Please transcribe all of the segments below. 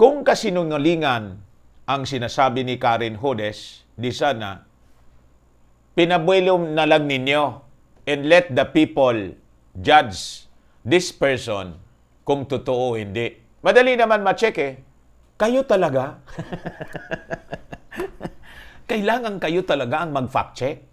Kung kasinungalingan ang sinasabi ni Karen Hudes, di sana, pinabuelo na lang ninyo and let the people judge this person kung totoo o hindi. Madali naman ma-check eh. Kayo talaga? Kailangan kayo talaga ang mag-fact check.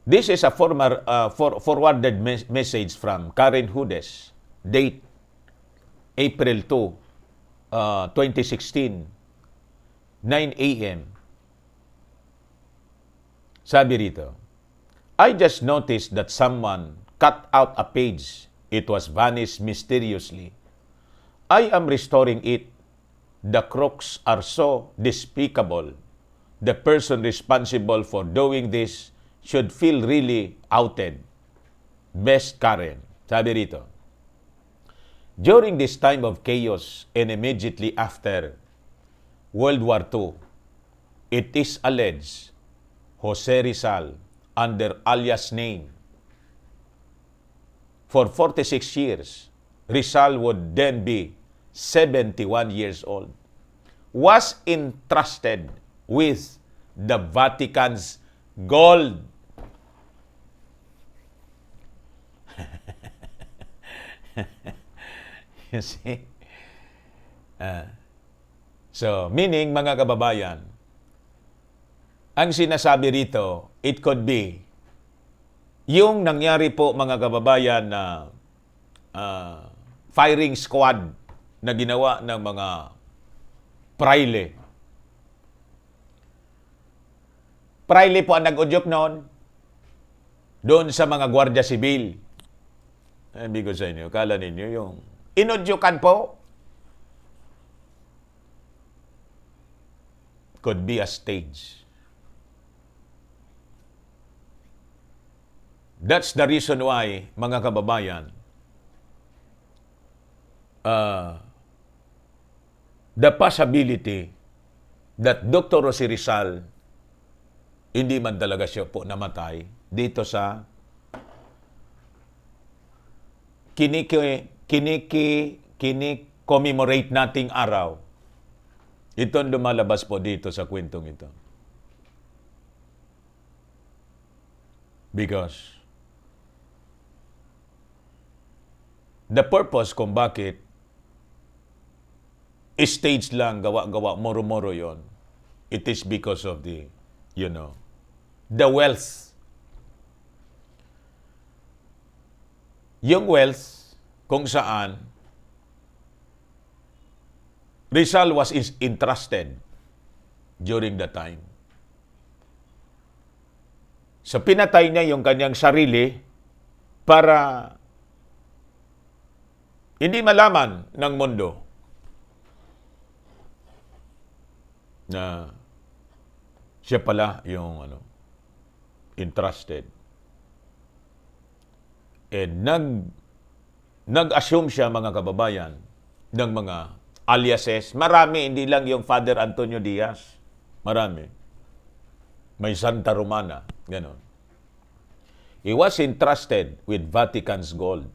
This is a forwarded message from Karen Hudes, date April 2, 2016, 9 a.m. Sabi rito, I just noticed that someone cut out a page. It was vanished mysteriously. I am restoring it. The crooks are so despicable. The person responsible for doing this should feel really outed. Best Karen. Sabi rito, during this time of chaos and immediately after World War II, it is alleged Jose Rizal, under alias name, for 46 years, Rizal would then be 71 years old, was entrusted with the Vatican's gold. You see? So, meaning, mga kababayan, ang sinasabi rito, it could be, yung nangyari po, mga kababayan, na firing squad na ginawa ng mga praile. Praile po ang nag-udyok noon doon sa mga gwardiya sibil. Sabi ko sa inyo, kala ninyo yung inudyukan po could be a stage. That's the reason why, mga kababayan, the possibility that Dr. Jose Rizal hindi man talaga siya po namatay dito sa commemorate nating araw. Ito ang lumalabas po dito sa kwentong ito. Because the purpose kung bakit stage lang, gawa-gawa, moro-moro yon, it is because of the, the wealth. Yung wealth kung saan Rizal was entrusted during the time. So pinatay niya yung kanyang sarili para hindi malaman ng mundo na siya pala yung entrusted. And nag-assume siya, mga kababayan, ng mga aliases. Marami, hindi lang yung Father Antonio Diaz. Marami. May Santa Romana. Ganon. He was entrusted with Vatican's gold.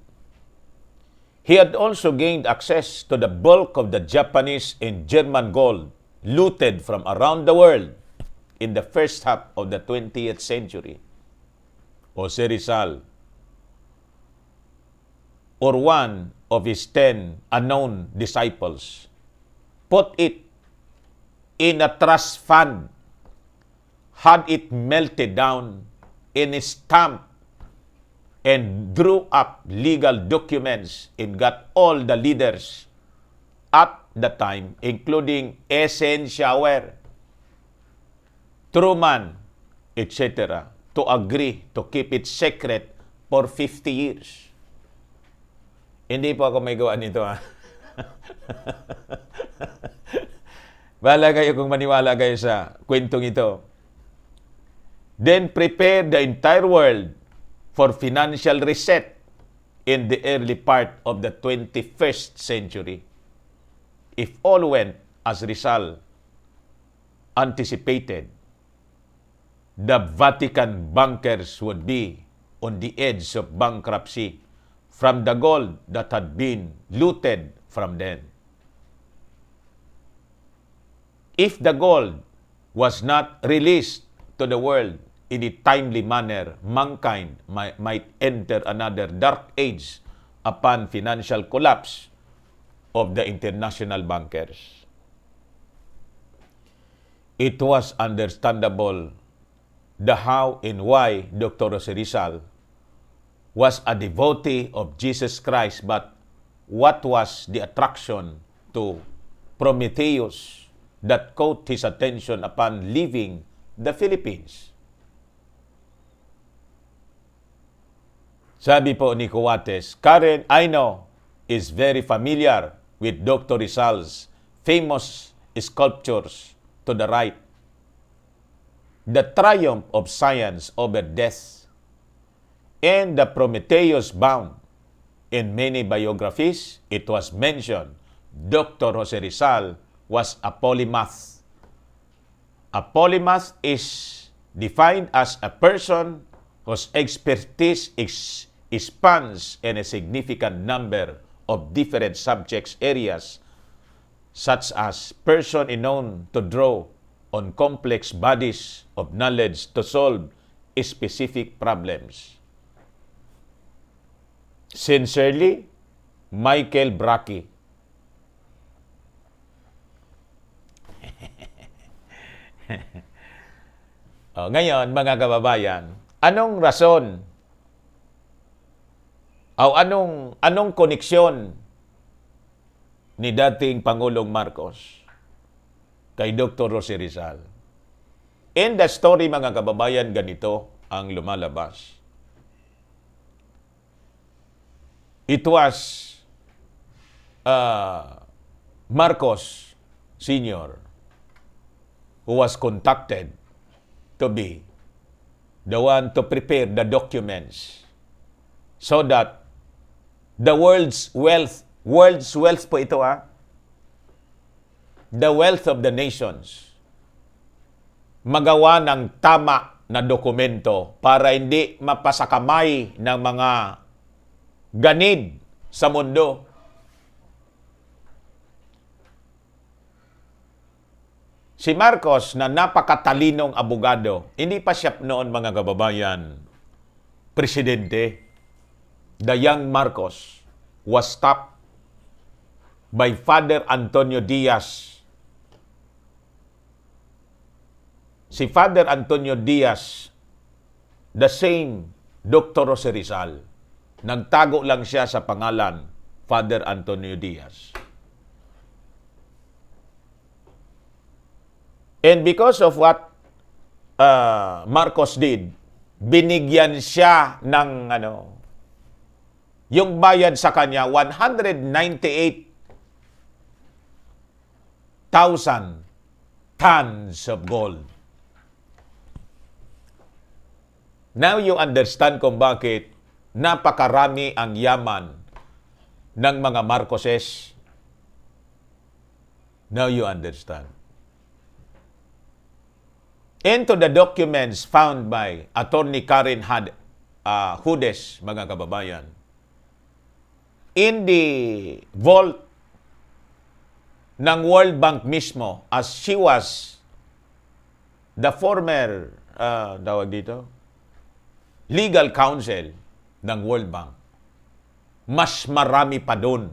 He had also gained access to the bulk of the Japanese and German gold looted from around the world in the first half of the 20th century. Jose Rizal, or one of his 10 unknown disciples, put it in a trust fund, had it melted down in a stamp, and drew up legal documents and got all the leaders at the time, including Eisenhower, Truman, etc., to agree to keep it secret for 50 years. Hindi po ako may gawa nito, ha? Bahala kayo kung maniwala kayo sa kwentong ito. Then prepare the entire world for financial reset in the early part of the 21st century. If all went as Rizal anticipated, the Vatican bankers would be on the edge of bankruptcy from the gold that had been looted from them. If the gold was not released to the world in a timely manner, mankind might enter another dark age upon financial collapse of the international bankers. It was understandable the how and why Dr. Jose Rizal was a devotee of Jesus Christ, but what was the attraction to Prometheus that caught his attention upon leaving the Philippines? Sabi po ni Coates, Karen, I know, is very familiar with Dr. Rizal's famous sculptures to the right. The triumph of science over death, and the Prometheus bound. In many biographies, it was mentioned Dr. Jose Rizal was a polymath. A polymath is defined as a person whose expertise spans in a significant number of different subjects areas, such as person known to draw on complex bodies of knowledge to solve specific problems. Sincerely, Michael Bracky. Ngayon, mga kababayan, anong rason o anong koneksyon ni dating Pangulong Marcos kay Dr. Jose Rizal? In the story, mga kababayan, ganito ang lumalabas. It was Marcos Sr. who was contacted to be the one to prepare the documents so that the world's wealth po ito the wealth of the nations, magawa ng tama na dokumento para hindi mapasakamay ng mga ganid sa mundo. Si Marcos na napakatalinong abogado, hindi pa siya noon, mga kababayan, presidente. The young Marcos was stopped by Father Antonio Diaz. Si Father Antonio Diaz, the same Dr. Jose Rizal, nagtago lang siya sa pangalan Father Antonio Diaz. And because of what Marcos did, binigyan siya ng yung bayad sa kanya 198,000 tons of gold. Now you understand kung bakit napakarami ang yaman ng mga Marcoses. Now you understand. Into the documents found by Attorney Karen Hudes, mga kababayan, in the vault ng World Bank mismo, as she was the former legal counsel ng World Bank, mas marami pa doon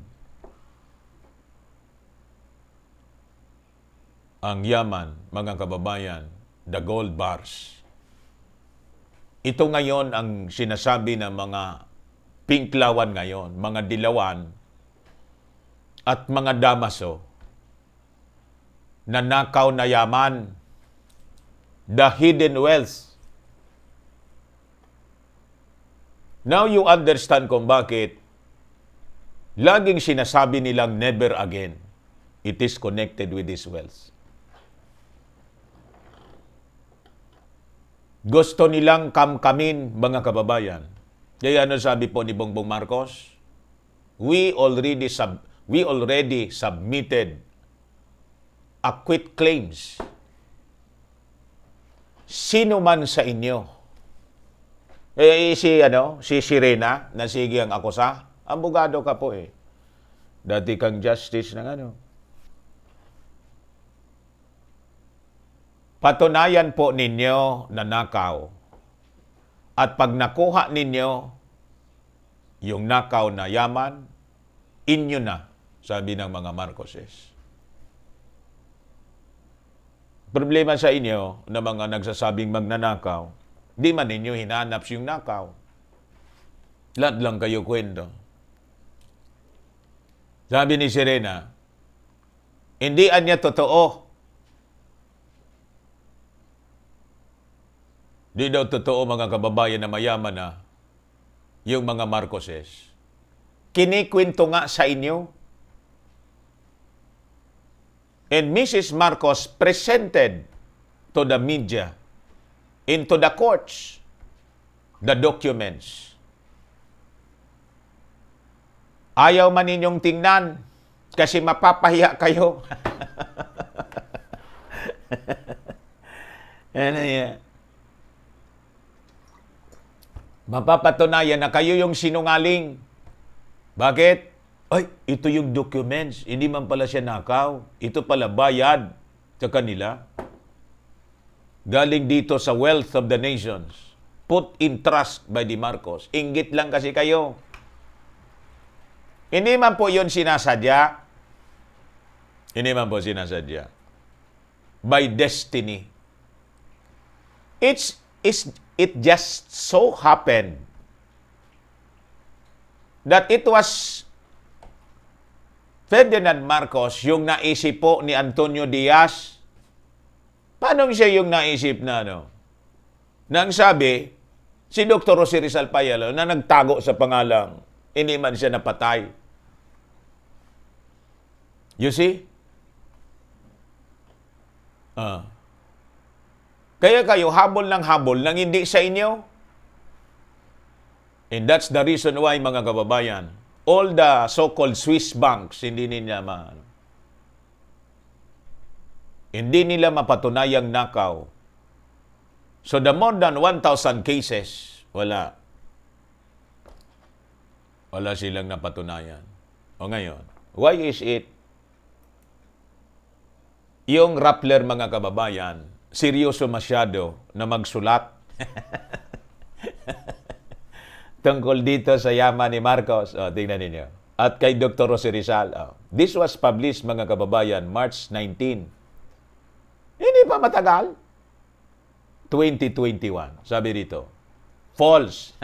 ang yaman, mga kababayan, the gold bars. Ito ngayon ang sinasabi ng mga pinklawan ngayon, mga dilawan at mga damaso na nakaw na yaman, the hidden wealth. Now you understand kung bakit laging sinasabi nilang never again. It is connected with this wealth. Gusto nilang kamkamin, mga kababayan, Kaya ano sabi po ni Bongbong Marcos? We already submitted a quit claims. Sino man sa inyo? Si Sirena, na sige ang akusa, abogado ka po eh. Dati kang justice ng ano. Patunayan po ninyo na nakaw. At pag nakuha ninyo yung nakaw na yaman, inyo na, sabi ng mga Marcoses. Problema sa inyo na mga nagsasabing magnanakaw, di man ninyo hinanap yung nakaw. Lahat lang kayo kwento. Sabi ni Sirena, hindi anya totoo. Di daw totoo mga kababayan na mayaman na yung mga Marcoses. Kinikwento nga sa inyo. And Mrs. Marcos presented to the media, into the courts, the documents. Ayaw man ninyong tingnan kasi mapapahiya kayo. Ano yan? Mapapatunayan na kayo yung sinungaling. Bakit? Ay, ito yung documents. Hindi man pala siya nakaw. Ito pala bayad sa kanila. Galing dito sa wealth of the nations. Put in trust by the Marcos. Inggit lang kasi kayo. Hindi man po yun sinasadya. Hindi man po sinasadya. By destiny. It just so happened that it was Ferdinand Marcos yung naisip po ni Antonio Diaz. Paano siya yung naisip na ano? Nang sabi, si Dr. Jose Rizal Payalo na nagtago sa pangalang, hindi man siya napatay. You see? Kaya kayo habol ng habol nang hindi sa inyo. And that's the reason why, mga kababayan, all the so-called Swiss banks, hindi nila mapatunayang nakaw. So the more than 1,000 cases, wala silang napatunayan. O ngayon, why is it yung Rappler, mga kababayan, seryoso masyado na magsulat tungkol dito sa yaman ni Marcos? Tingnan ninyo. At kay Dr. Jose Rizal. This was published, mga kababayan, March 19. Hindi pa matagal. 2021. Sabi dito, false.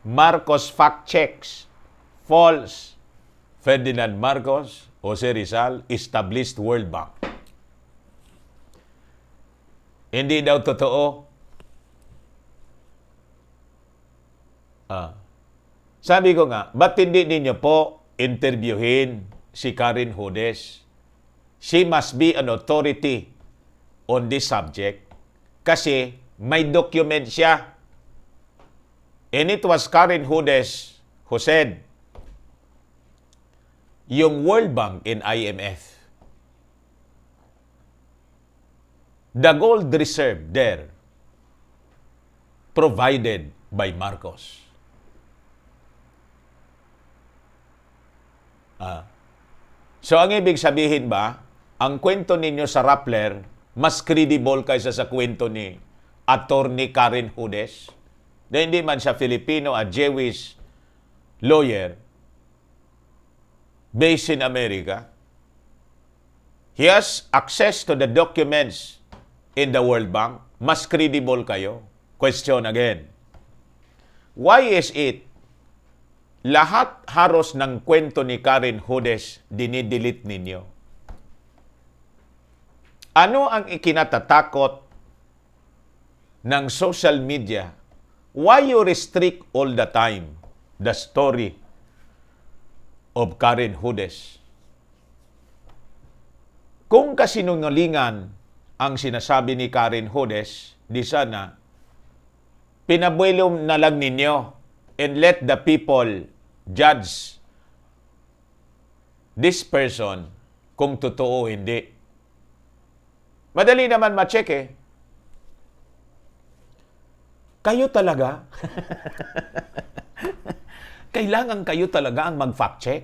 Marcos fact checks. False. Ferdinand Marcos, Jose Rizal, established World Bank. Hindi daw totoo. Sabi ko nga, ba't hindi ninyo po interviewin si Karen Hudes? She must be an authority on this subject kasi may document siya. And it was Karen Hudes who said, yung World Bank and IMF, the gold reserve there provided by Marcos. So ang ibig sabihin ba, ang kwento ninyo sa Rappler mas credible kaysa sa kwento ni Attorney Karen Hudes? Na hindi man siya Filipino at Jewish lawyer based in America. He has access to the documents in the World Bank. Mas credible kayo? Question again. Why is it lahat haros ng kwento ni Karen Hudes dinidelete ninyo? Ano ang ikinatatakot ng social media? Why you restrict all the time the story of Karen Hudes? Kung kasinungalingan ang sinasabi ni Karen Hudes, di sana pinabuelo na lang ninyo and let the people judge this person kung totoo o hindi. Madali naman ma-check eh. Kayo talaga? Kailangan kayo talaga ang mag-fact check?